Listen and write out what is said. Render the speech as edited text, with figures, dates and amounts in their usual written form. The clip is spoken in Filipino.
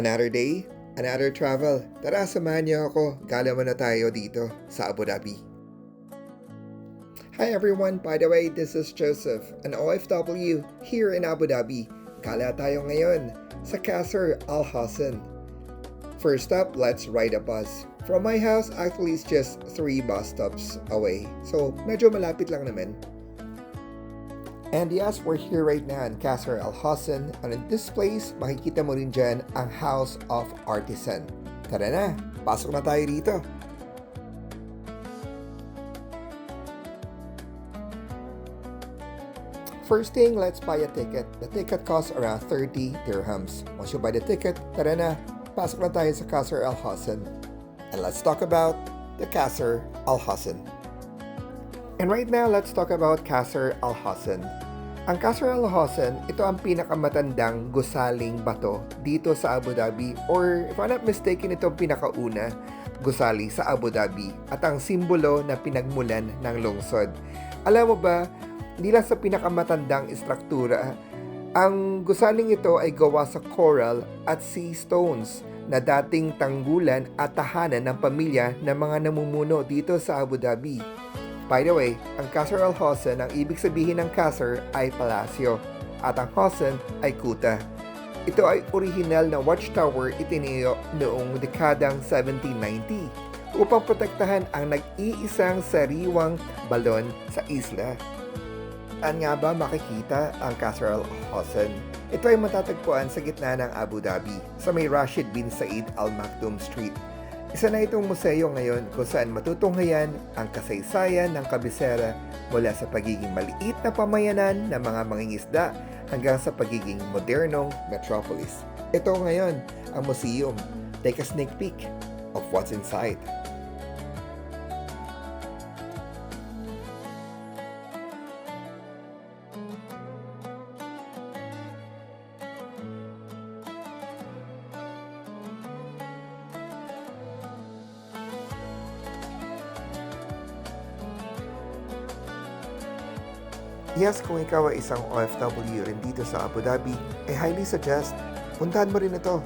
Another day, another travel. Tara, samahan niyo ako. Gala muna tayo dito sa Abu Dhabi. Hi everyone, by the way, this is Joseph, an OFW here in Abu Dhabi. Gala tayo ngayon sa Qasr Al Hassan. First up, let's ride a bus. From my house, actually it's just 3 bus stops away. So, medyo malapit lang naman. And yes, we're here right now in Qasr Al Hassan, and in this place, makikita mo rin dyan ang House of Artisan. Tara na, pasok na tayo dito. First thing, let's buy a ticket. The ticket costs around 30 dirhams. Once you buy the ticket, tara na, pasok na tayo sa Qasr Al Hassan. And let's talk about the Qasr Al Hassan. And right now, let's talk about Qasr Al Hassan. Ang Qasr Al Hassan, ito ang pinakamatandang gusaling bato dito sa Abu Dhabi, or if I'm not mistaken, ito ang pinakauna gusali sa Abu Dhabi at ang simbolo na pinagmulan ng lungsod. Alam mo ba, hindi lang sa pinakamatandang istruktura, ang gusaling ito ay gawa sa coral at sea stones na dating tanggulan at tahanan ng pamilya ng mga namumuno dito sa Abu Dhabi. By the way, ang Qasr Al Hassan, ang ibig sabihin ng Qasr ay palasyo at ang Hassan ay kuta. Ito ay orihinal na watchtower itinayo noong dekadang 1790 upang protektahan ang nag-iisang sariwang balon sa isla. Saan nga ba makikita ang Qasr Al Hassan? Ito ay matatagpuan sa gitna ng Abu Dhabi sa may Rashid bin Said Al Maktoum Street. Isa na itong museo ngayon kung saan matutunghayan ang kasaysayan ng kabisera mula sa pagiging maliit na pamayanan ng mga mangingisda hanggang sa pagiging modernong metropolis. Ito ngayon ang museum. Take a sneak peek of what's inside. Yes, kung ikaw ay isang OFW rin dito sa Abu Dhabi, I highly suggest, puntahan mo rin ito.